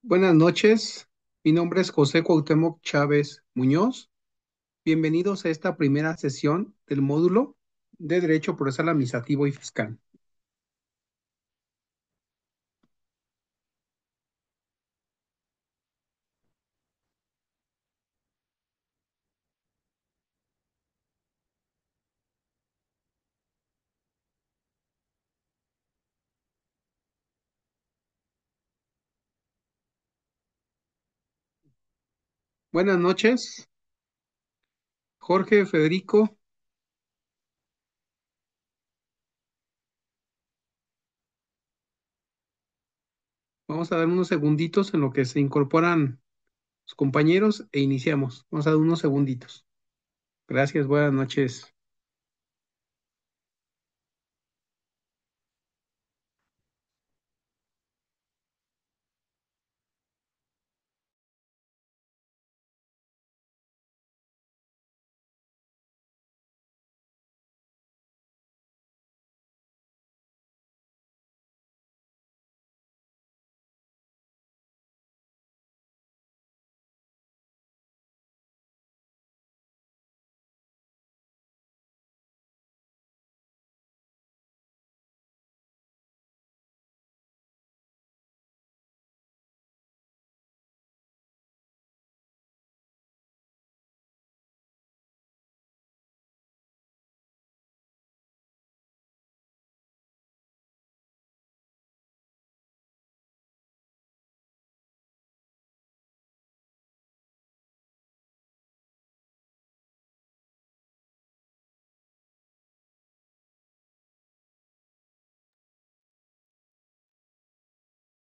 Buenas noches, mi nombre es José Cuauhtémoc Chávez Muñoz. Bienvenidos a esta primera sesión del módulo de Derecho Procesal Administrativo y Fiscal. Buenas noches, Jorge, Federico. Vamos a dar unos segunditos en lo que se incorporan los compañeros e iniciamos. Vamos a dar unos segunditos. Gracias, buenas noches.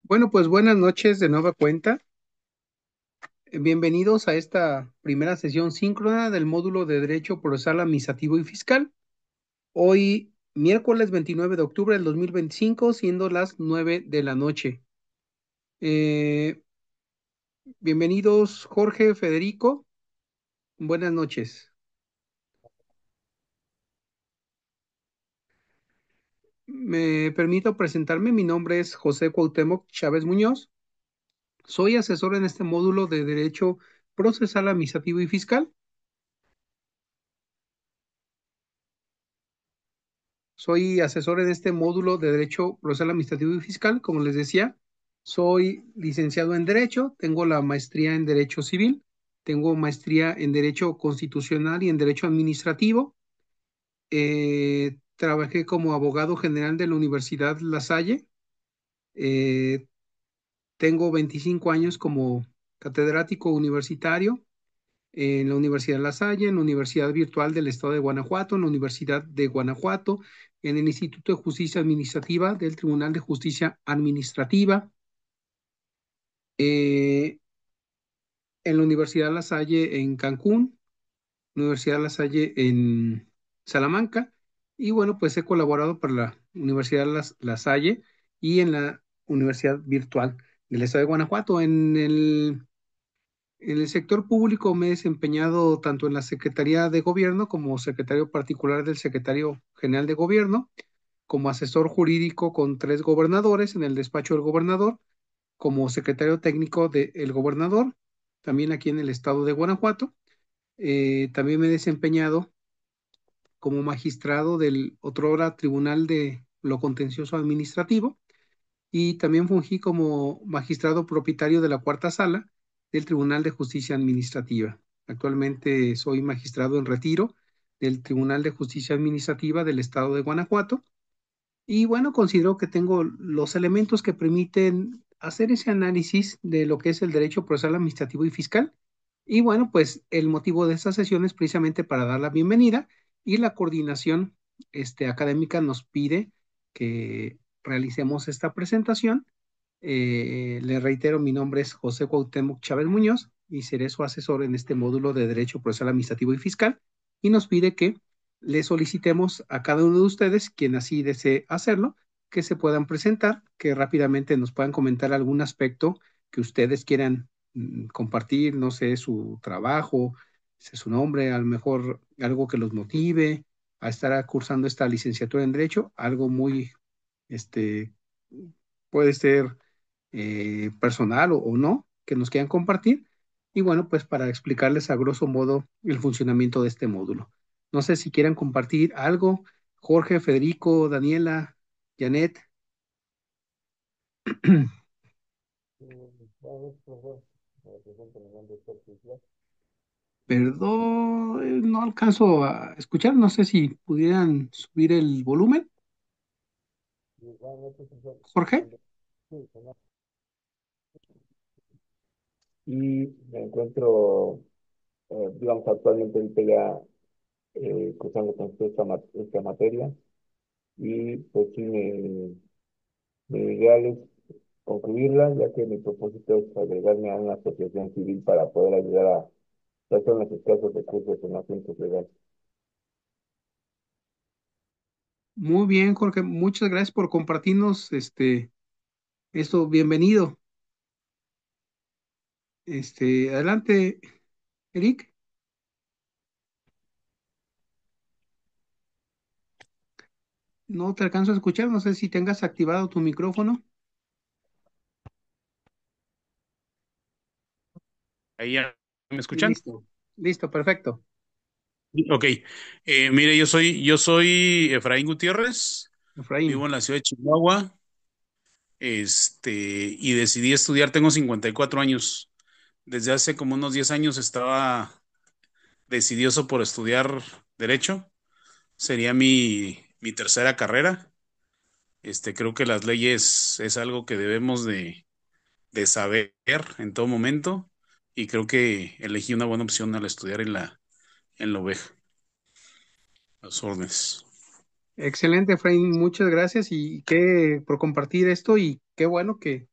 Bueno, pues buenas noches de nueva cuenta. Bienvenidos a esta primera sesión síncrona del módulo de Derecho Procesal Administrativo y Fiscal. Hoy, miércoles 29 de octubre del 2025, siendo las 9 de la noche. Eh, Bienvenidos, Jorge, Federico. Buenas noches. Me permito presentarme. Mi nombre es José Cuauhtémoc Chávez Muñoz. Soy asesor en este módulo de Derecho Procesal Administrativo y Fiscal. Soy asesor en este módulo de Derecho Procesal Administrativo y Fiscal. Como les decía, soy licenciado en Derecho, tengo la maestría en Derecho Civil, tengo maestría en Derecho Constitucional y en Derecho Administrativo. Trabajé como abogado general de la Universidad La Salle. Eh, Tengo 25 años como catedrático universitario en la Universidad La Salle, en la Universidad Virtual del Estado de Guanajuato, en la Universidad de Guanajuato, en el Instituto de Justicia Administrativa del Tribunal de Justicia Administrativa, eh, en la Universidad La Salle en Cancún, Universidad La Salle en Salamanca, y bueno, pues he colaborado para la Universidad La Salle y en la Universidad Virtual del Estado de Guanajuato. En el sector público me he desempeñado tanto en la Secretaría de Gobierno como secretario particular del Secretario General de Gobierno, como asesor jurídico con 3 gobernadores en el despacho del gobernador, como secretario técnico del gobernador, también aquí en el estado de Guanajuato. También me he desempeñado como magistrado del otrora Tribunal de lo Contencioso Administrativo y también fungí como magistrado propietario de la cuarta sala del Tribunal de Justicia Administrativa. Actualmente soy magistrado en retiro del Tribunal de Justicia Administrativa del Estado de Guanajuato y bueno, considero que tengo los elementos que permiten hacer ese análisis de lo que es el derecho procesal administrativo y fiscal. Y bueno, pues el motivo de esta sesión es precisamente para dar la bienvenida y la coordinación académica nos pide que realicemos esta presentación. Le reitero, mi nombre es José Cuauhtémoc Chávez Muñoz y seré su asesor en este módulo de Derecho Procesal Administrativo y Fiscal y nos pide que le solicitemos a cada uno de ustedes, quien así desee hacerlo, que se puedan presentar, que rápidamente nos puedan comentar algún aspecto que ustedes quieran compartir, no sé, su trabajo, su nombre, a lo mejor algo que los motive a estar cursando esta licenciatura en Derecho, algo muy, este, puede ser personal o no que nos quieran compartir. Y bueno, pues para explicarles a grosso modo el funcionamiento de este módulo. No sé si quieran compartir algo, Jorge, Federico, Daniela, Janet. Perdón, no alcanzo a escuchar, no sé si pudieran subir el volumen, Jorge. Y me encuentro, digamos, actualmente ahorita ya cursando con esta materia y pues sí, mi ideal es concluirla, ya que mi propósito es agregarme a una asociación civil para poder ayudar a personas escasos recursos en asuntos legales. Muy bien, Jorge, muchas gracias por compartirnos esto, bienvenido. Adelante, Eric. No te alcanzo a escuchar, no sé si tengas activado tu micrófono. Ahí ya me Y escuchan. listo, listo, perfecto. Ok. Mire, yo soy Efraín Gutiérrez, Efraín, vivo en la ciudad de Chihuahua, y decidí estudiar, tengo 54 años. Desde hace como unos 10 años estaba decidioso por estudiar Derecho. Sería mi tercera carrera. Creo que las leyes es algo que debemos de saber en todo momento, y creo que elegí una buena opción al estudiar en la UVEJ, las órdenes. excelente, Efraín, muchas gracias y qué por compartir esto y qué bueno que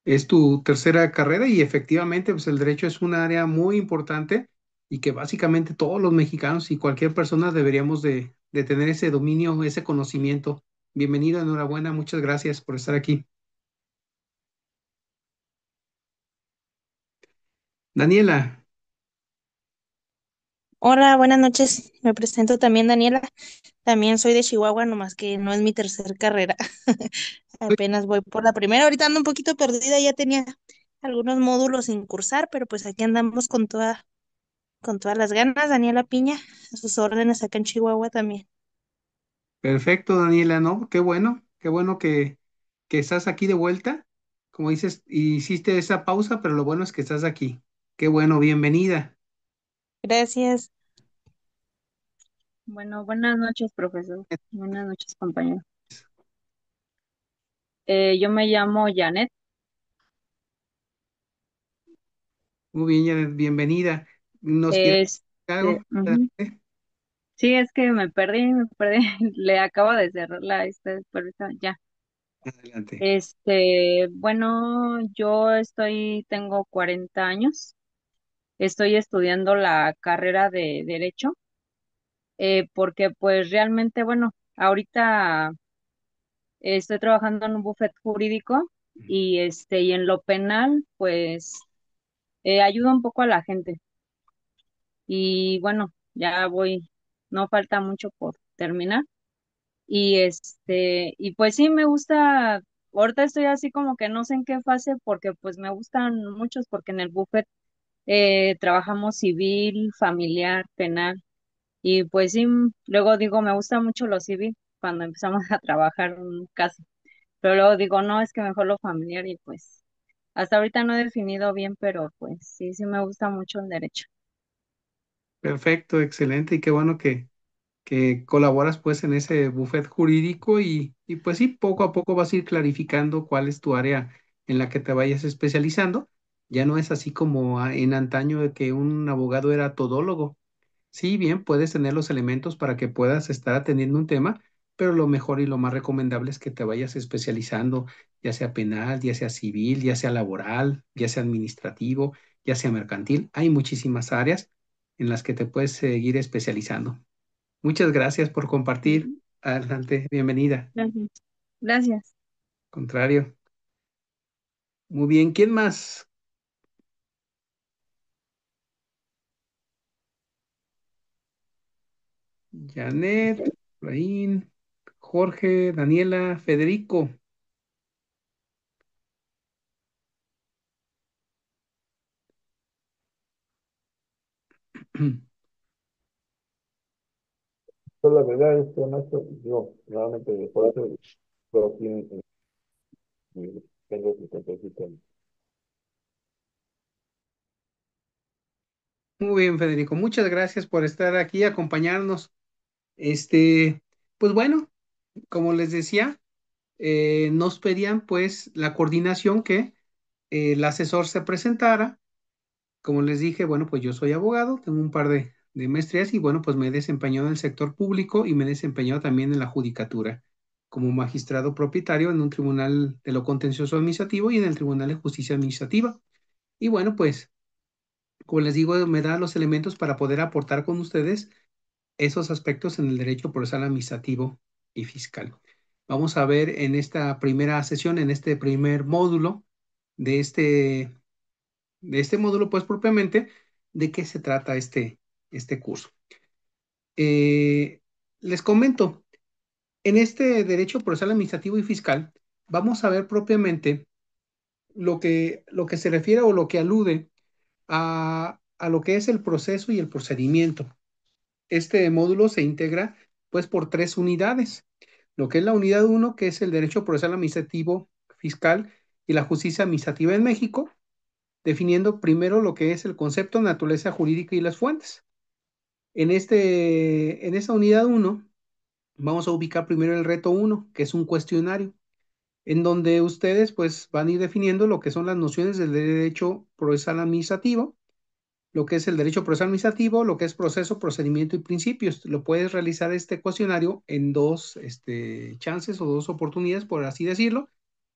es tu tercera carrera y efectivamente pues el derecho es un área muy importante y que básicamente todos los mexicanos y cualquier persona deberíamos de tener ese dominio, ese conocimiento. Bienvenido, enhorabuena, muchas gracias por estar aquí. Daniela, Hola, buenas noches. Me presento también, Daniela. También soy de Chihuahua, nomás que no es mi tercer carrera. Apenas voy por la primera. Ahorita ando un poquito perdida, ya tenía algunos módulos sin cursar, pero pues aquí andamos con todas las ganas. Daniela Piña, a sus órdenes acá en Chihuahua también. perfecto, Daniela, ¿no? Qué bueno que estás aquí de vuelta. Como dices, hiciste esa pausa, pero lo bueno es que estás aquí. Qué bueno, bienvenida. Gracias. Bueno, buenas noches, profesor. Buenas noches, compañero. Yo me llamo Janet. Muy bien, Janet, bienvenida. ¿Nos quieres decir algo? Ujú. Sí, es que me perdí. Le acabo de cerrar pero ya. Adelante. Bueno, tengo 40 años. Estoy estudiando la carrera de Derecho, porque pues realmente, bueno, ahorita estoy trabajando en un bufete jurídico y en lo penal, pues ayuda un poco a la gente. Y bueno, no falta mucho por terminar. Y pues sí me gusta, ahorita estoy así como que no sé en qué fase porque pues me gustan muchos porque en el buffet trabajamos civil, familiar, penal. Y pues sí, luego digo, me gusta mucho lo civil cuando empezamos a trabajar un caso. Pero luego digo, no, es que mejor lo familiar y pues hasta ahorita no he definido bien, pero pues sí, sí me gusta mucho el derecho. Perfecto, excelente. Y qué bueno que colaboras pues en ese buffet jurídico y pues sí, poco a poco vas a ir clarificando cuál es tu área en la que te vayas especializando. Ya no es así como en antaño de que un abogado era todólogo. Sí, bien, puedes tener los elementos para que puedas estar atendiendo un tema, pero lo mejor y lo más recomendable es que te vayas especializando, ya sea penal, ya sea civil, ya sea laboral, ya sea administrativo, ya sea mercantil. Hay muchísimas áreas en las que te puedes seguir especializando. Muchas gracias por compartir. Ujú. Adelante, bienvenida. Gracias. Gracias. Contrario. Muy bien, ¿quién más? Janet, Raín, Jorge, Daniela, Federico. Pues la verdad es que maestro, yo realmente deporte, pero sí tengo 57 años. Muy bien, Federico, muchas gracias por estar aquí, acompañarnos. Este, pues bueno, como les decía, nos pedían pues la coordinación que el asesor se presentara. Como les dije, bueno, pues yo soy abogado, tengo un par de maestrías y bueno, pues me he desempeñado en el sector público y me he desempeñado también en la judicatura como magistrado propietario en un tribunal de lo contencioso administrativo y en el Tribunal de Justicia Administrativa. Y bueno, pues, como les digo, me da los elementos para poder aportar con ustedes esos aspectos en el derecho procesal administrativo y fiscal. Vamos a ver en esta primera sesión, en este primer módulo de este módulo, pues propiamente, de qué se trata este curso. Eh, Les comento, en este derecho procesal administrativo y fiscal, vamos a ver propiamente lo que se refiere o lo que alude a lo que es el proceso y el procedimiento. Este módulo se integra pues por tres unidades. Lo que es la unidad uno, que es el derecho procesal administrativo fiscal y la justicia administrativa en México, definiendo primero lo que es el concepto, naturaleza jurídica y las fuentes. En esta unidad uno vamos a ubicar primero el reto uno, que es un cuestionario, en donde ustedes pues van a ir definiendo lo que son las nociones del derecho procesal administrativo, lo que es el derecho procesal administrativo, lo que es proceso, procedimiento y principios. Lo puedes realizar este cuestionario en dos chances o dos oportunidades, por así decirlo,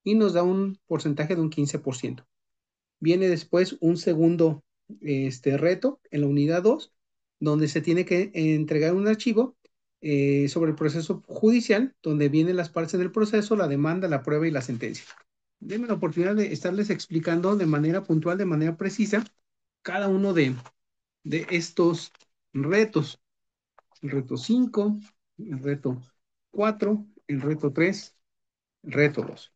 y nos da un porcentaje de un 15%. Viene después un segundo reto en la unidad 2, donde se tiene que entregar un archivo sobre el proceso judicial, donde vienen las partes en el proceso, la demanda, la prueba y la sentencia. Denme la oportunidad de estarles explicando de manera puntual, de manera precisa, cada uno de estos retos. El reto 5, el reto 4, el reto 3, el reto 2.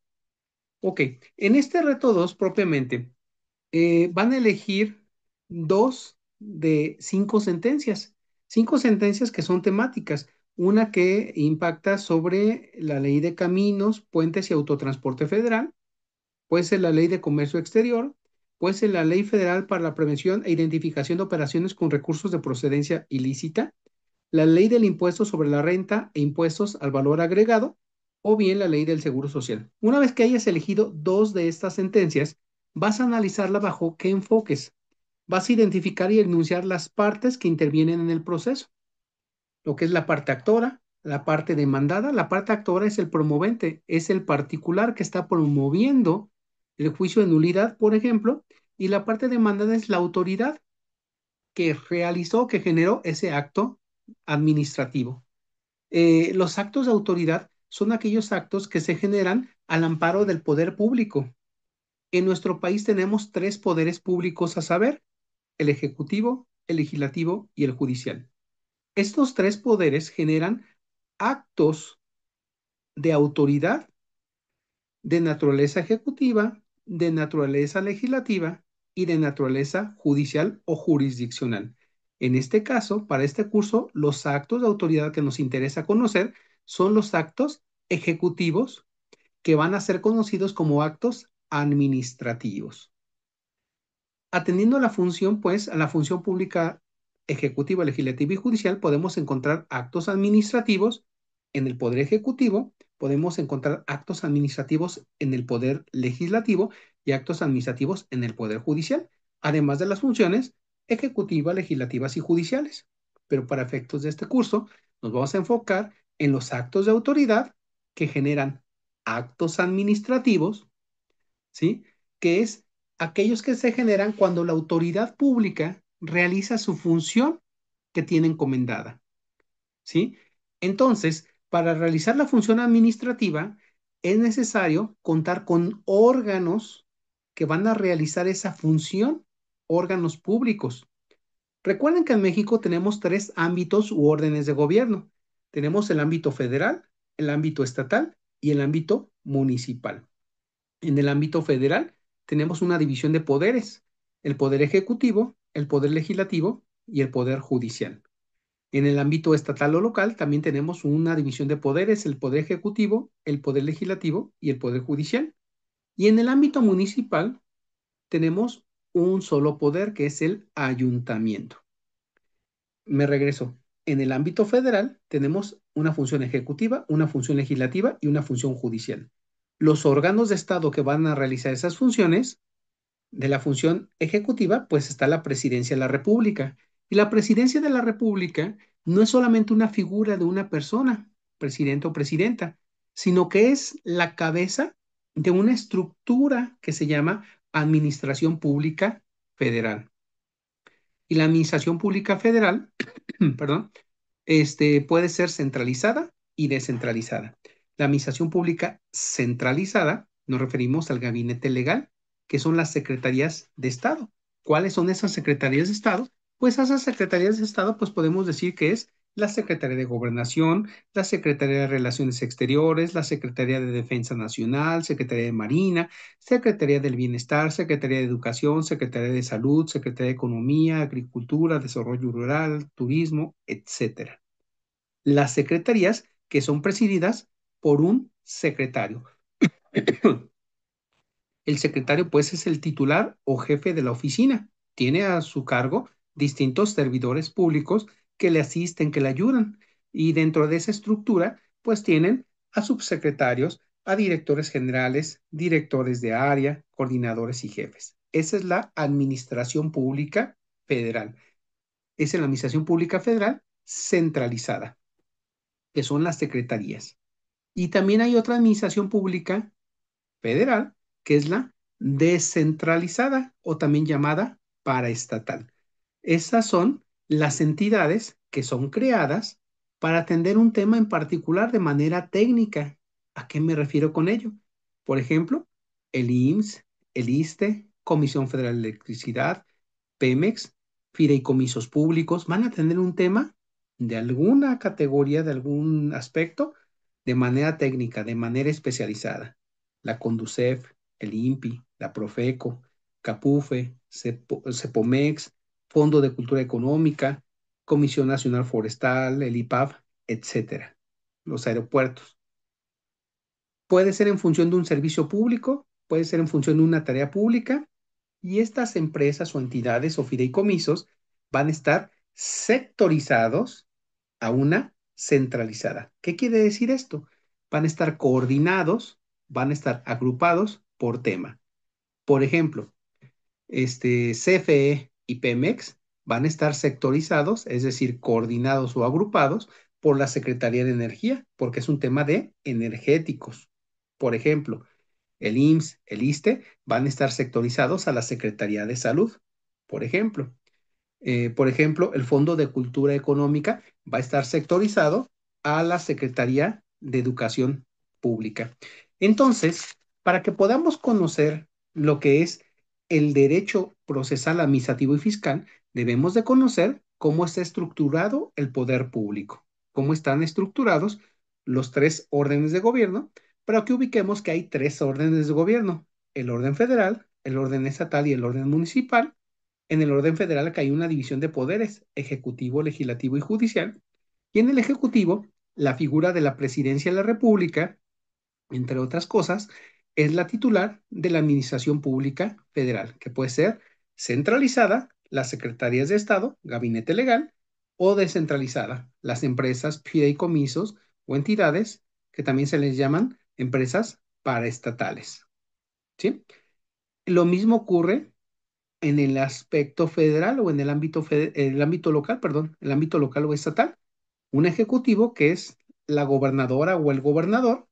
Ok, en este reto 2 propiamente, van a elegir dos de cinco sentencias que son temáticas. Una que impacta sobre la ley de caminos, puentes y autotransporte federal, puede ser la ley de comercio exterior, puede ser la ley federal para la prevención e identificación de operaciones con recursos de procedencia ilícita, la ley del impuesto sobre la renta e impuestos al valor agregado, o bien la ley del seguro social. Una vez que hayas elegido dos de estas sentencias, vas a analizarla bajo qué enfoques. Vas a identificar y enunciar las partes que intervienen en el proceso, lo que es la parte actora, la parte demandada. La parte actora es el promovente, es el particular que está promoviendo el juicio de nulidad, por ejemplo, y la parte demandada es la autoridad que realizó, que generó ese acto administrativo. Los actos de autoridad son aquellos actos que se generan al amparo del poder público. En nuestro país tenemos tres poderes públicos a saber: el ejecutivo, el legislativo y el judicial. Estos tres poderes generan actos de autoridad de naturaleza ejecutiva, de naturaleza legislativa y de naturaleza judicial o jurisdiccional. En este caso, para este curso, los actos de autoridad que nos interesa conocer son los actos ejecutivos, que van a ser conocidos como actos administrativos. Atendiendo a la función, pues, a la función pública ejecutiva, legislativa y judicial, podemos encontrar actos administrativos en el Poder Ejecutivo, podemos encontrar actos administrativos en el Poder Legislativo y actos administrativos en el Poder Judicial, además de las funciones ejecutivas, legislativas y judiciales. Pero para efectos de este curso, nos vamos a enfocar en los actos de autoridad que generan actos administrativos, ¿sí? Que es aquellos que se generan cuando la autoridad pública realiza su función que tiene encomendada, ¿sí? Entonces, para realizar la función administrativa es necesario contar con órganos que van a realizar esa función, órganos públicos. Recuerden que en México tenemos tres ámbitos u órdenes de gobierno. Tenemos el ámbito federal, el ámbito estatal y el ámbito municipal. En el ámbito federal tenemos una división de poderes: el poder ejecutivo, el poder legislativo y el poder judicial. En el ámbito estatal o local también tenemos una división de poderes, el poder ejecutivo, el poder legislativo y el poder judicial. Y en el ámbito municipal tenemos un solo poder que es el ayuntamiento. Me regreso. En el ámbito federal tenemos una función ejecutiva, una función legislativa y una función judicial. Los órganos de Estado que van a realizar esas funciones de la función ejecutiva, pues está la presidencia de la República. Y la presidencia de la República no es solamente una figura de una persona, presidente o presidenta, sino que es la cabeza de una estructura que se llama Administración Pública Federal. Y la Administración Pública Federal, perdón, puede ser centralizada y descentralizada. La administración pública centralizada, nos referimos al gabinete legal, que son las secretarías de Estado. ¿Cuáles son esas secretarías de Estado? Pues esas secretarías de Estado, pues podemos decir que es la Secretaría de Gobernación, la Secretaría de Relaciones Exteriores, la Secretaría de Defensa Nacional, Secretaría de Marina, Secretaría del Bienestar, Secretaría de Educación, Secretaría de Salud, Secretaría de Economía, Agricultura, Desarrollo Rural, Turismo, etcétera. Las secretarías que son presididas por un secretario. El secretario, pues, es el titular o jefe de la oficina. Tiene a su cargo distintos servidores públicos que le asisten, que le ayudan. Y dentro de esa estructura, pues, tienen a subsecretarios, a directores generales, directores de área, coordinadores y jefes. Esa es la administración pública federal. Es la administración pública federal centralizada, que son las secretarías. Y también hay otra administración pública federal, que es la descentralizada o también llamada paraestatal. Esas son las entidades que son creadas para atender un tema en particular de manera técnica. ¿A qué me refiero con ello? Por ejemplo, el IMSS, el ISSSTE, Comisión Federal de Electricidad, Pemex, fideicomisos públicos, van a tener un tema de alguna categoría, de algún aspecto, de manera técnica, de manera especializada. La CONDUCEF, el INPI, la Profeco, CAPUFE, CEPOMEX, Fondo de Cultura Económica, Comisión Nacional Forestal, el IPAF, etcétera. Los aeropuertos. Puede ser en función de un servicio público, puede ser en función de una tarea pública, y estas empresas o entidades o fideicomisos van a estar sectorizados a una centralizada. ¿Qué quiere decir esto? Van a estar coordinados, van a estar agrupados por tema. Por ejemplo, CFE y Pemex van a estar sectorizados, es decir, coordinados o agrupados por la Secretaría de Energía, porque es un tema de energéticos. Por ejemplo, el IMSS, el ISSSTE van a estar sectorizados a la Secretaría de Salud, por ejemplo. El Fondo de Cultura Económica va a estar sectorizado a la Secretaría de Educación Pública. Entonces, para que podamos conocer lo que es el derecho procesal administrativo y fiscal, debemos de conocer cómo está estructurado el poder público, cómo están estructurados los tres órdenes de gobierno, para que ubiquemos que hay tres órdenes de gobierno: el orden federal, el orden estatal y el orden municipal. En el orden federal que hay una división de poderes, ejecutivo, legislativo y judicial. Y en el ejecutivo, la figura de la presidencia de la República, entre otras cosas, es la titular de la Administración Pública Federal, que puede ser centralizada, las secretarías de Estado, gabinete legal, o descentralizada, las empresas, fideicomisos o entidades que también se les llaman empresas paraestatales. ¿Sí? Lo mismo ocurre en el aspecto federal o en el ámbito local, perdón, el ámbito local o estatal. Un ejecutivo que es la gobernadora o el gobernador,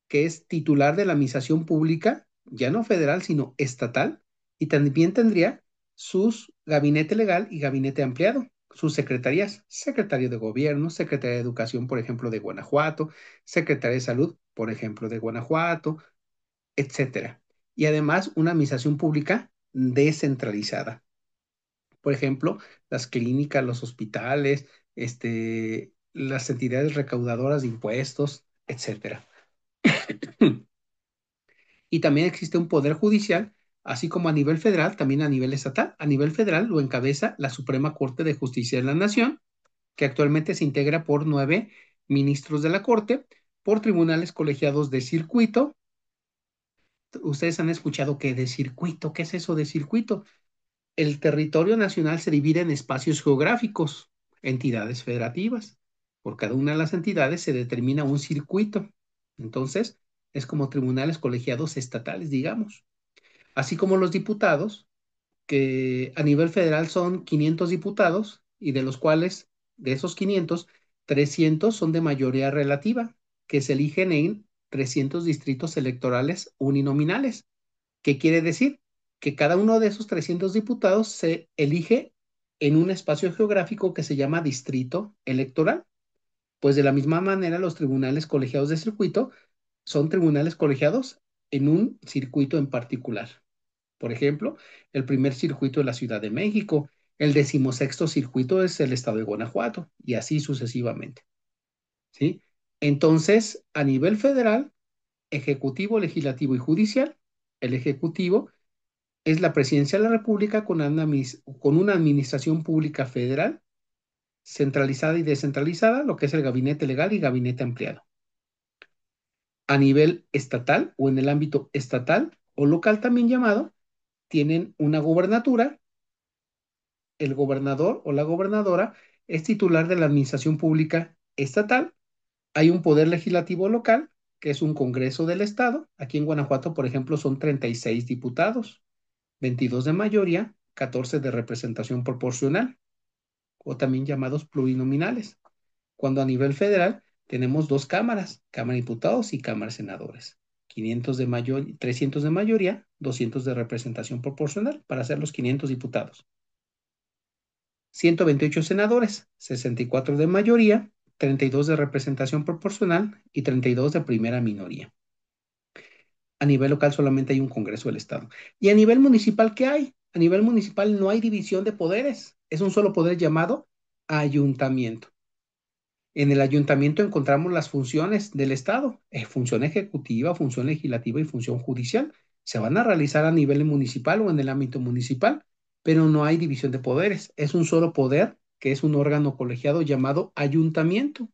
que es titular de la administración pública, ya no federal, sino estatal, y también tendría sus gabinete legal y gabinete ampliado, sus secretarías, secretario de gobierno, secretaria de educación, por ejemplo, de Guanajuato, secretaria de salud, por ejemplo, de Guanajuato, etcétera. Y además una administración pública descentralizada. Por ejemplo, las clínicas, los hospitales, las entidades recaudadoras de impuestos, etcétera. Y también existe un poder judicial así como a nivel federal, también a nivel estatal. A nivel federal lo encabeza la Suprema Corte de Justicia de la Nación, que actualmente se integra por 9 ministros de la Corte, por tribunales colegiados de circuito. Ustedes han escuchado que de circuito, ¿qué es eso de circuito? El territorio nacional se divide en espacios geográficos, entidades federativas. Por cada una de las entidades se determina un circuito. Entonces, es como tribunales colegiados estatales, digamos. Así como los diputados, que a nivel federal son 500 diputados y de los cuales, de esos 500, 300 son de mayoría relativa, que se eligen en 300 distritos electorales uninominales. ¿Qué quiere decir? Que cada uno de esos 300 diputados se elige en un espacio geográfico que se llama distrito electoral. Pues de la misma manera, los tribunales colegiados de circuito son tribunales colegiados en un circuito en particular. Por ejemplo, el primer circuito es la Ciudad de México, el 16º circuito es el estado de Guanajuato y así sucesivamente. ¿Sí? Entonces, a nivel federal, ejecutivo, legislativo y judicial, el ejecutivo es la presidencia de la República con una administración pública federal, centralizada y descentralizada, lo que es el gabinete legal y gabinete ampliado. A nivel estatal o en el ámbito estatal o local también llamado, tienen una gobernatura. El gobernador o la gobernadora es titular de la administración pública estatal. Hay un poder legislativo local, que es un Congreso del Estado. Aquí en Guanajuato, por ejemplo, son 36 diputados, 22 de mayoría, 14 de representación proporcional, o también llamados plurinominales. Cuando a nivel federal tenemos dos cámaras, Cámara de Diputados y Cámara de Senadores. 300 de mayoría, 200 de representación proporcional para hacer los 500 diputados. 128 senadores, 64 de mayoría, 32 de representación proporcional y 32 de primera minoría. A nivel local solamente hay un Congreso del Estado. ¿Y a nivel municipal qué hay? A nivel municipal no hay división de poderes. Es un solo poder llamado ayuntamiento. En el ayuntamiento encontramos las funciones del Estado, función ejecutiva, función legislativa y función judicial. Se van a realizar a nivel municipal o en el ámbito municipal, pero no hay división de poderes. Es un solo poder, que es un órgano colegiado llamado ayuntamiento.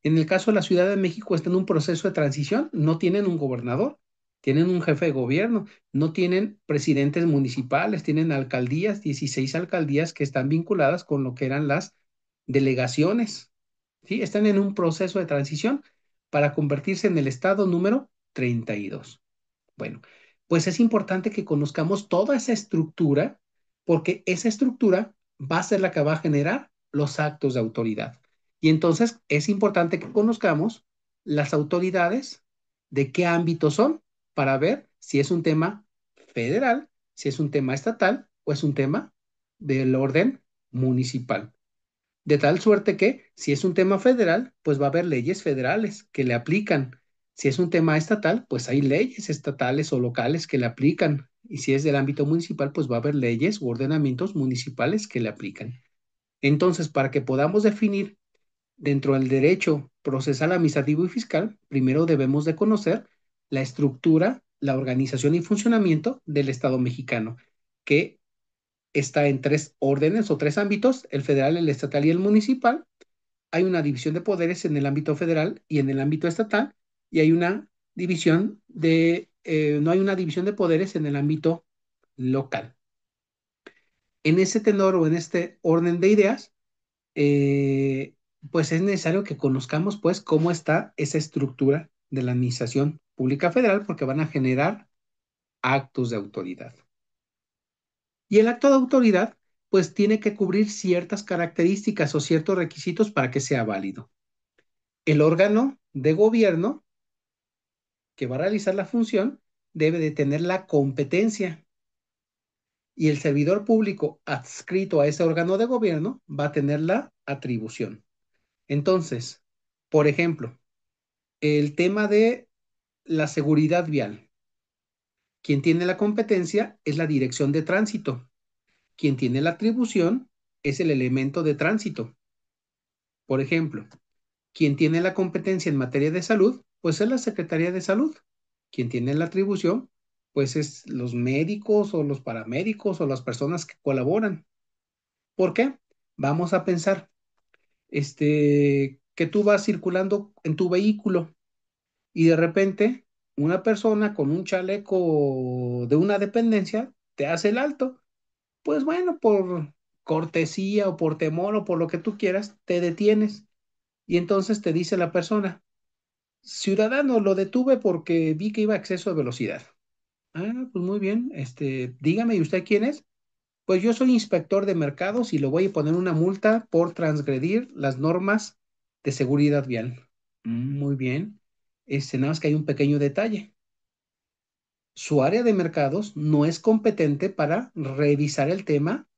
En el caso de la Ciudad de México está en un proceso de transición, no tienen un gobernador, tienen un jefe de gobierno, no tienen presidentes municipales, tienen alcaldías, 16 alcaldías que están vinculadas con lo que eran las delegaciones. ¿Sí? Están en un proceso de transición para convertirse en el estado número 32. Bueno, pues es importante que conozcamos toda esa estructura porque esa estructura va a ser la que va a generar los actos de autoridad. Y entonces es importante que conozcamos las autoridades, de qué ámbito son, para ver si es un tema federal, si es un tema estatal o es un tema del orden municipal. De tal suerte que si es un tema federal, pues va a haber leyes federales que le aplican. Si es un tema estatal, pues hay leyes estatales o locales que le aplican. Y si es del ámbito municipal, pues va a haber leyes u ordenamientos municipales que le aplican. Entonces, para que podamos definir dentro del derecho procesal, administrativo y fiscal, primero debemos de conocer la estructura, la organización y funcionamiento del Estado mexicano, que está en 3 órdenes o 3 ámbitos, el federal, el estatal y el municipal. Hay una división de poderes en el ámbito federal y en el ámbito estatal, y hay una división no hay una división de poderes en el ámbito local. En ese tenor o en este orden de ideas, eh, pues es necesario que conozcamos pues cómo está esa estructura de la administración pública federal porque van a generar actos de autoridad. Y el acto de autoridad pues tiene que cubrir ciertas características o ciertos requisitos para que sea válido. El órgano de gobierno que va a realizar la función debe de tener la competencia y el servidor público adscrito a ese órgano de gobierno va a tener la atribución. Entonces, por ejemplo, el tema de la seguridad vial. Quien tiene la competencia es la dirección de tránsito. Quien tiene la atribución es el elemento de tránsito. Por ejemplo, quien tiene la competencia en materia de salud, pues es la Secretaría de Salud. Quien tiene la atribución, pues es los médicos o los paramédicos o las personas que colaboran. ¿Por qué? Vamos a pensar, que tú vas circulando en tu vehículo y de repente una persona con un chaleco de una dependencia te hace el alto. Pues bueno, por cortesía o por temor o por lo que tú quieras, te detienes y entonces te dice la persona, ciudadano, lo detuve porque vi que iba a exceso de velocidad. Ah, pues muy bien, dígame, ¿y usted quién es? Pues yo soy inspector de mercados y le voy a poner una multa por transgredir las normas de seguridad vial. Muy bien. Nada más que hay un pequeño detalle. Su área de mercados no es competente para revisar el tema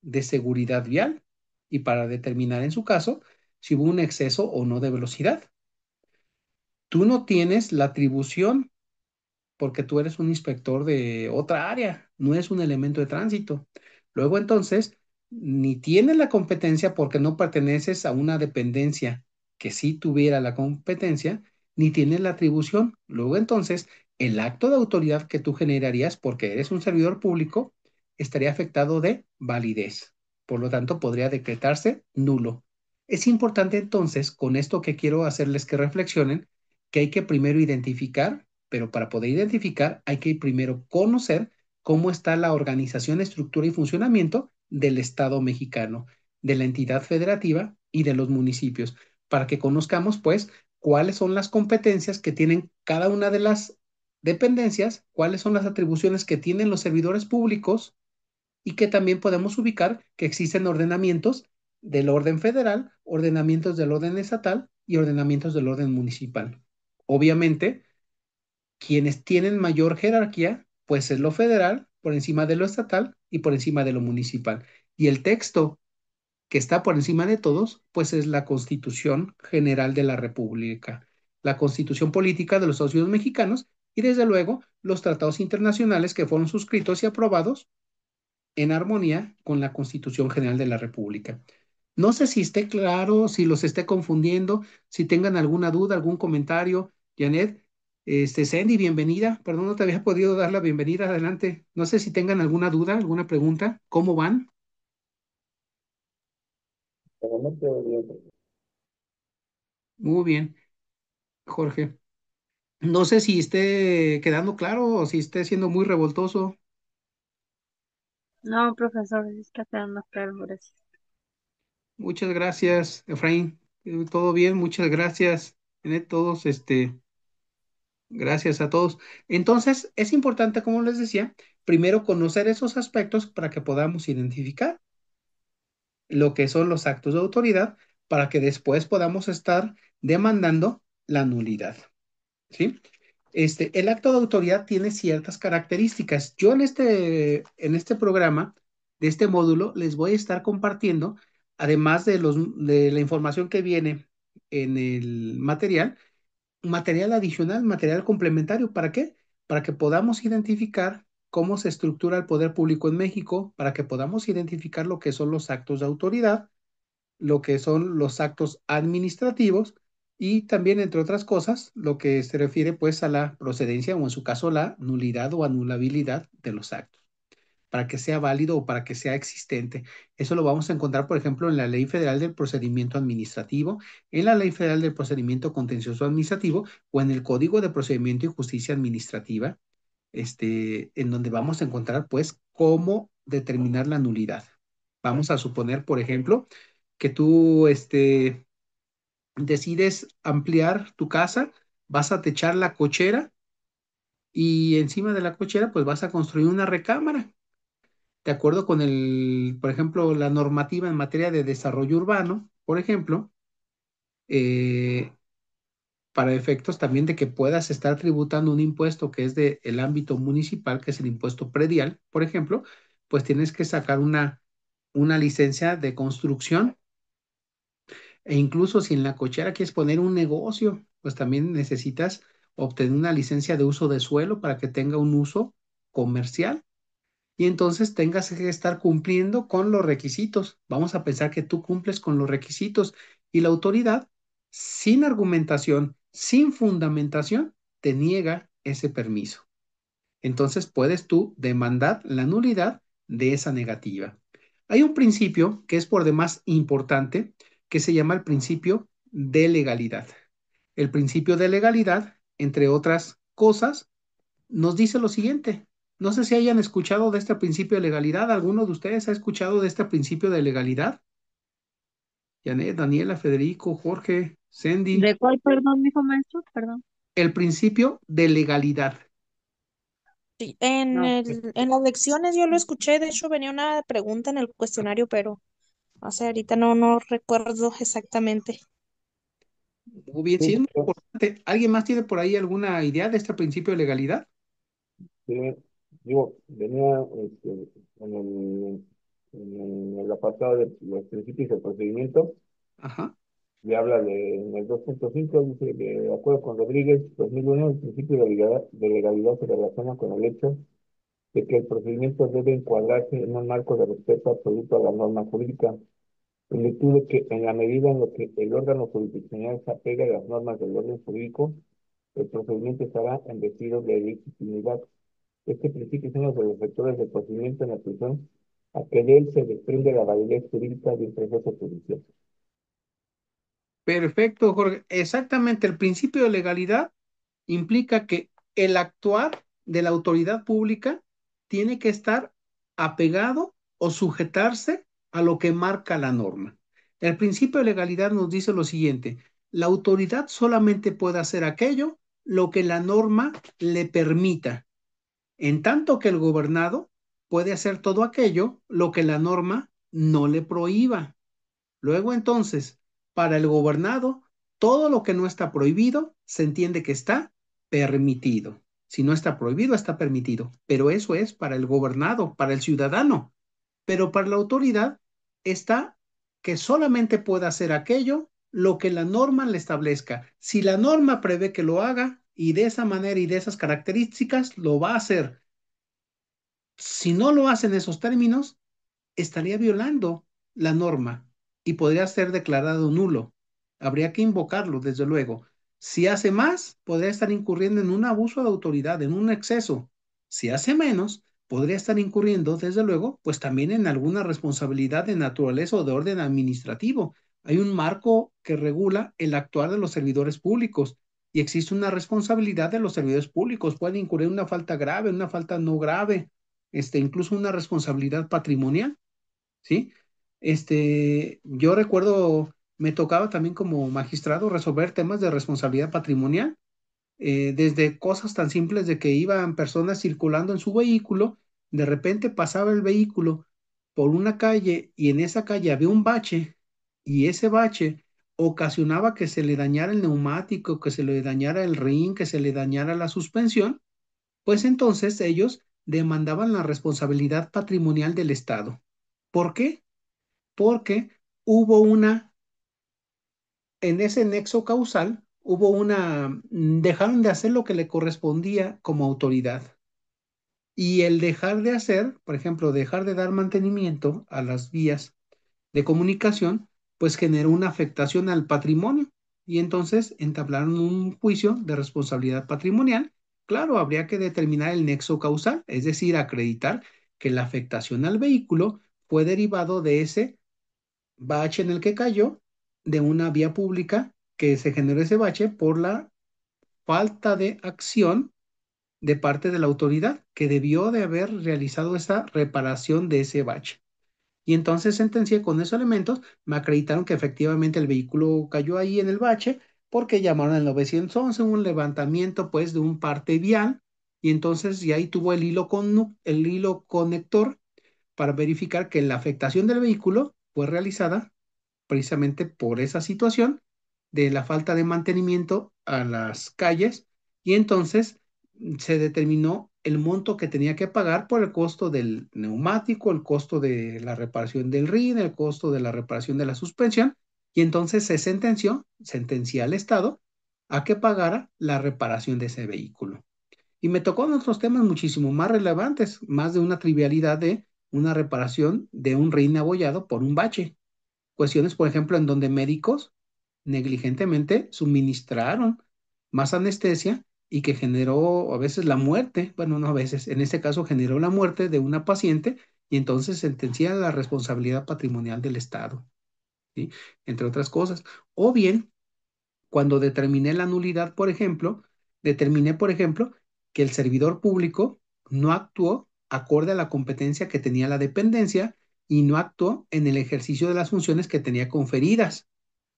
de seguridad vial y para determinar en su caso si hubo un exceso o no de velocidad. Tú no tienes la atribución porque tú eres un inspector de otra área, no es un elemento de tránsito. Luego entonces, ni tienes la competencia porque no perteneces a una dependencia que sí tuviera la competencia, ni tienes la atribución. Luego entonces, el acto de autoridad que tú generarías porque eres un servidor público estaría afectado de validez. Por lo tanto, podría decretarse nulo. Es importante entonces, con esto que quiero hacerles que reflexionen, que hay que primero identificar, pero para poder identificar hay que primero conocer cómo está la organización, estructura y funcionamiento del Estado mexicano, de la entidad federativa y de los municipios, para que conozcamos, pues, cuáles son las competencias que tienen cada una de las dependencias, cuáles son las atribuciones que tienen los servidores públicos y que también podemos ubicar que existen ordenamientos del orden federal, ordenamientos del orden estatal y ordenamientos del orden municipal. Obviamente, quienes tienen mayor jerarquía, pues es lo federal, por encima de lo estatal y por encima de lo municipal. Y el texto que está por encima de todos, pues es la Constitución General de la República, la Constitución Política de los Socios Mexicanos y desde luego los tratados internacionales que fueron suscritos y aprobados en armonía con la Constitución General de la República. No sé si esté claro, si los esté confundiendo, si tengan alguna duda, algún comentario. Janet, Sandy, bienvenida. Perdón, no te había podido dar la bienvenida. Adelante. No sé si tengan alguna duda, alguna pregunta. ¿Cómo van? De momento, bien. Muy bien, Jorge. No sé si esté quedando claro o si esté siendo muy revoltoso. No, profesor, sí está quedando claro, gracias. Muchas gracias, Efraín. Todo bien, muchas gracias. Janet, todos, gracias a todos. Entonces, es importante, como les decía, primero conocer esos aspectos para que podamos identificar lo que son los actos de autoridad para que después podamos estar demandando la nulidad, ¿sí? El acto de autoridad tiene ciertas características. Yo en este programa, de este módulo, les voy a estar compartiendo, además de la información que viene en el material, material adicional, material complementario. ¿Para qué? Para que podamos identificar cómo se estructura el poder público en México, para que podamos identificar lo que son los actos de autoridad, lo que son los actos administrativos y también, entre otras cosas, lo que se refiere pues a la procedencia o en su caso la nulidad o anulabilidad de los actos para que sea válido o para que sea existente. Eso lo vamos a encontrar, por ejemplo, en la Ley Federal del Procedimiento Administrativo, en la Ley Federal del Procedimiento Contencioso Administrativo o en el Código de Procedimiento y Justicia Administrativa, en donde vamos a encontrar, pues, cómo determinar la nulidad. Vamos a suponer, por ejemplo, que tú, decides ampliar tu casa, vas a techar la cochera y encima de la cochera, pues vas a construir una recámara de acuerdo con por ejemplo, la normativa en materia de desarrollo urbano, por ejemplo, eh, para efectos también de que puedas estar tributando un impuesto que es del ámbito municipal, que es el impuesto predial, por ejemplo, pues tienes que sacar una licencia de construcción e incluso si en la cochera quieres poner un negocio, pues también necesitas obtener una licencia de uso de suelo para que tenga un uso comercial y entonces tengas que estar cumpliendo con los requisitos. Vamos a pensar que tú cumples con los requisitos y la autoridad, sin argumentación, sin fundamentación, te niega ese permiso. Entonces puedes tú demandar la nulidad de esa negativa. Hay un principio que es por demás importante, que se llama el principio de legalidad. El principio de legalidad, entre otras cosas, nos dice lo siguiente. No sé si hayan escuchado de este principio de legalidad. ¿Alguno de ustedes ha escuchado de este principio de legalidad? Janet, Daniela, Federico, Jorge, Sandy. ¿De cuál, perdón, dijo maestro? Perdón. El principio de legalidad. Sí, No. en las lecciones yo lo escuché, de hecho venía una pregunta en el cuestionario, pero o sea, ahorita no recuerdo exactamente. Muy bien, sí, es Sí, muy importante. ¿Alguien más tiene por ahí alguna idea de este principio de legalidad? sí, yo venía en el apartado de los principios del procedimiento, Ajá. y habla en el 2.5, dice, de acuerdo con Rodríguez, 2001, el principio de legalidad se relaciona con el hecho de que el procedimiento debe encuadrarse en un marco de respeto absoluto a la norma jurídica, en virtud de que en la medida en lo que el órgano jurisdiccional se apega a las normas del orden jurídico, el procedimiento estará investido de legitimidad. Este principio es uno de los vectores del procedimiento en atención a que de él se desprende la validez jurídica de un proceso judicial. Perfecto, Jorge. Exactamente, el principio de legalidad implica que el actuar de la autoridad pública tiene que estar apegado o sujetarse a lo que marca la norma. El principio de legalidad nos dice lo siguiente: la autoridad solamente puede hacer aquello lo que la norma le permita, en tanto que el gobernado puede hacer todo aquello lo que la norma no le prohíba. Luego entonces, para el gobernado, todo lo que no está prohibido se entiende que está permitido. Si no está prohibido, está permitido. Pero eso es para el gobernado, para el ciudadano. Pero para la autoridad está que solamente puede hacer aquello lo que la norma le establezca. Si la norma prevé que lo haga y de esa manera y de esas características, lo va a hacer. Si no lo hace en esos términos, estaría violando la norma y podría ser declarado nulo. Habría que invocarlo, desde luego. Si hace más, podría estar incurriendo en un abuso de autoridad, en un exceso. Si hace menos, podría estar incurriendo, desde luego, pues también en alguna responsabilidad de naturaleza o de orden administrativo. Hay un marco que regula el actuar de los servidores públicos y existe una responsabilidad de los servidores públicos. Pueden incurrir en una falta grave, en una falta no grave, incluso una responsabilidad patrimonial. ¿Sí? Yo recuerdo, me tocaba también como magistrado resolver temas de responsabilidad patrimonial, desde cosas tan simples de que iban personas circulando en su vehículo, de repente pasaba el vehículo por una calle y en esa calle había un bache y ese bache ocasionaba que se le dañara el neumático, que se le dañara el rin, que se le dañara la suspensión, pues entonces ellos demandaban la responsabilidad patrimonial del Estado. ¿Por qué? Porque hubo en ese nexo causal, dejaron de hacer lo que le correspondía como autoridad. Y el dejar de hacer, por ejemplo, dejar de dar mantenimiento a las vías de comunicación, pues generó una afectación al patrimonio. Y entonces entablaron un juicio de responsabilidad patrimonial. Claro, habría que determinar el nexo causal, es decir, acreditar que la afectación al vehículo fue derivado de ese bache en el que cayó, de una vía pública que se generó ese bache por la falta de acción de parte de la autoridad que debió de haber realizado esa reparación de ese bache. Y entonces sentencié con esos elementos, me acreditaron que efectivamente el vehículo cayó ahí en el bache porque llamaron al 911, un levantamiento pues de un parte vial, y entonces ya ahí tuvo el hilo conector para verificar que la afectación del vehículo fue realizada precisamente por esa situación de la falta de mantenimiento a las calles, y entonces se determinó el monto que tenía que pagar por el costo del neumático, el costo de la reparación del rin, el costo de la reparación de la suspensión, y entonces sentencia al Estado a que pagara la reparación de ese vehículo. Y me tocó en otros temas muchísimo más relevantes, más de una trivialidad de una reparación de un rin abollado por un bache. Cuestiones, por ejemplo, en donde médicos negligentemente suministraron más anestesia y que generó a veces la muerte, bueno, no a veces, en este caso generó la muerte de una paciente y entonces sentencia la responsabilidad patrimonial del Estado, ¿sí? Entre otras cosas. O bien, cuando determiné la nulidad, por ejemplo, determiné, por ejemplo, que el servidor público no actuó acorde a la competencia que tenía la dependencia y no actuó en el ejercicio de las funciones que tenía conferidas,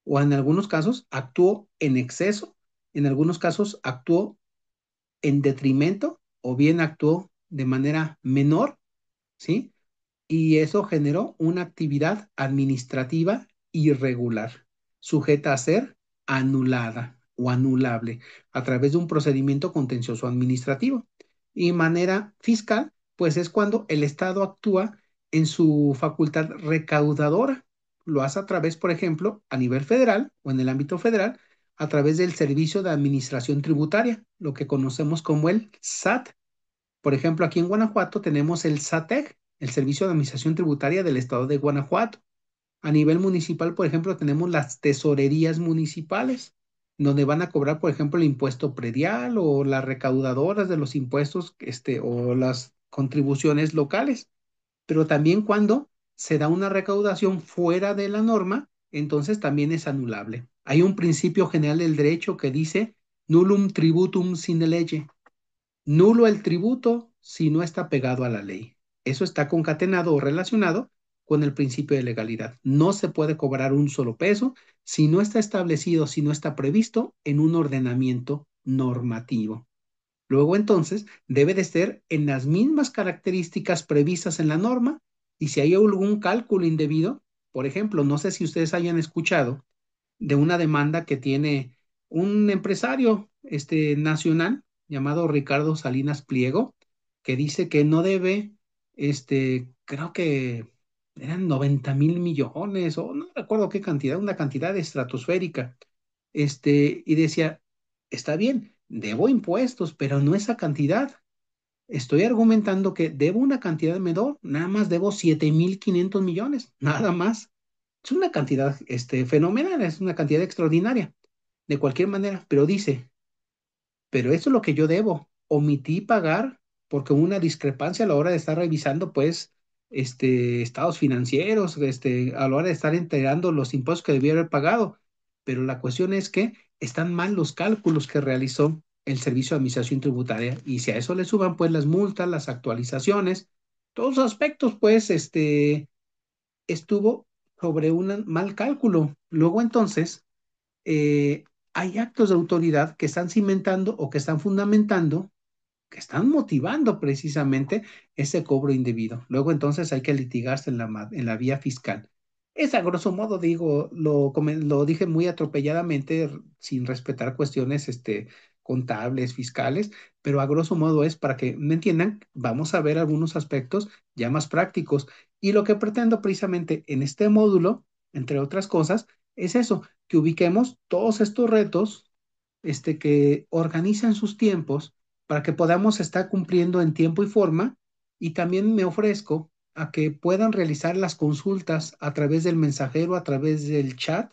o en algunos casos actuó en exceso, en algunos casos actuó en detrimento o bien actuó de manera menor, ¿sí? Y eso generó una actividad administrativa irregular, sujeta a ser anulada o anulable a través de un procedimiento contencioso administrativo. Y manera fiscal, pues es cuando el Estado actúa en su facultad recaudadora. Lo hace a través, por ejemplo, a nivel federal o en el ámbito federal, a través del Servicio de Administración Tributaria, lo que conocemos como el SAT. Por ejemplo, aquí en Guanajuato tenemos el SATEC, el Servicio de Administración Tributaria del Estado de Guanajuato. A nivel municipal, por ejemplo, tenemos las tesorerías municipales, donde van a cobrar, por ejemplo, el impuesto predial o las recaudadoras de los impuestos, o las contribuciones locales. Pero también cuando se da una recaudación fuera de la norma, entonces también es anulable. Hay un principio general del derecho que dice nullum tributum sine lege. Nulo el tributo si no está pegado a la ley. Eso está concatenado o relacionado con el principio de legalidad. No se puede cobrar un solo peso si no está establecido, si no está previsto en un ordenamiento normativo. Luego entonces debe de ser en las mismas características previstas en la norma y si hay algún cálculo indebido, por ejemplo, no sé si ustedes hayan escuchado de una demanda que tiene un empresario nacional llamado Ricardo Salinas Pliego, que dice que no debe, creo que eran 90.000 millones, o no recuerdo qué cantidad, una cantidad estratosférica. Y decía, está bien, debo impuestos, pero no esa cantidad. Estoy argumentando que debo una cantidad menor, nada más debo 7.500 millones, nada más. Es una cantidad fenomenal, es una cantidad extraordinaria, de cualquier manera, pero dice, pero eso es lo que yo debo. Omití pagar porque hubo una discrepancia a la hora de estar revisando, pues, estados financieros, a la hora de estar enterando los impuestos que debía haber pagado. Pero la cuestión es que están mal los cálculos que realizó el Servicio de Administración Tributaria. Y si a eso le suban, pues, las multas, las actualizaciones, todos los aspectos, pues, estuvo sobre un mal cálculo. Luego, entonces, eh, hay actos de autoridad que están cimentando o que están fundamentando, que están motivando precisamente ese cobro indebido. Luego entonces hay que litigarse en la vía fiscal. Es a grosso modo, digo, lo dije muy atropelladamente, sin respetar cuestiones contables, fiscales, pero a grosso modo es para que me entiendan, vamos a ver algunos aspectos ya más prácticos. Y lo que pretendo precisamente en este módulo, entre otras cosas, es eso, que ubiquemos todos estos retos, que organizan sus tiempos para que podamos estar cumpliendo en tiempo y forma. Y también me ofrezco a que puedan realizar las consultas a través del mensajero, a través del chat.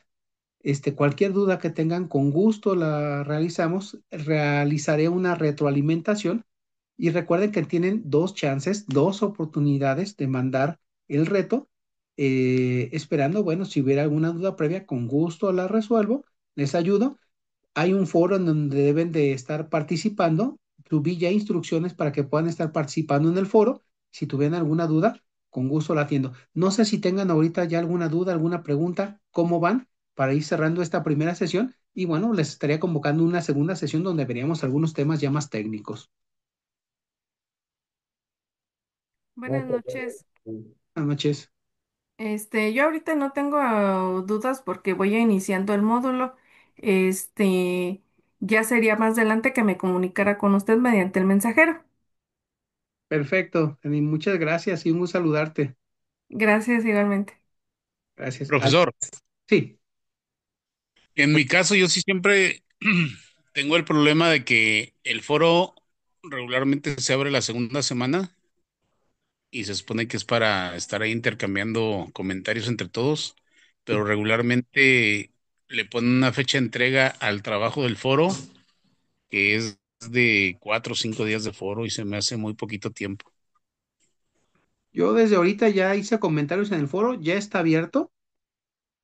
Cualquier duda que tengan, con gusto la realizamos. Realizaré una retroalimentación y recuerden que tienen dos chances, dos oportunidades de mandar el reto. Esperando, bueno, si hubiera alguna duda previa, con gusto la resuelvo, les ayudo. Hay un foro en donde deben de estar participando. Subí ya instrucciones para que puedan estar participando en el foro. Si tuvieran alguna duda, con gusto la atiendo. No sé si tengan ahorita ya alguna duda, alguna pregunta, cómo van para ir cerrando esta primera sesión. Y bueno, les estaría convocando una segunda sesión donde veríamos algunos temas ya más técnicos. No, Buenas pues, noches. Buenas noches. Yo ahorita no tengo dudas porque voy a iniciando el módulo. Ya sería más adelante que me comunicara con usted mediante el mensajero. Perfecto, Jenny, muchas gracias y un gusto saludarte. Gracias igualmente. Gracias. Profesor, Sí, en mi caso yo sí siempre tengo el problema de que el foro regularmente se abre la segunda semana y se supone que es para estar ahí intercambiando comentarios entre todos, pero sí. regularmente le ponen una fecha de entrega al trabajo del foro que es de 4 o 5 días de foro y se me hace muy poquito tiempo. Yo desde ahorita ya hice comentarios en el foro, ya está abierto.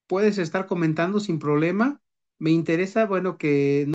Puedes estar comentando sin problema. Me interesa, bueno, que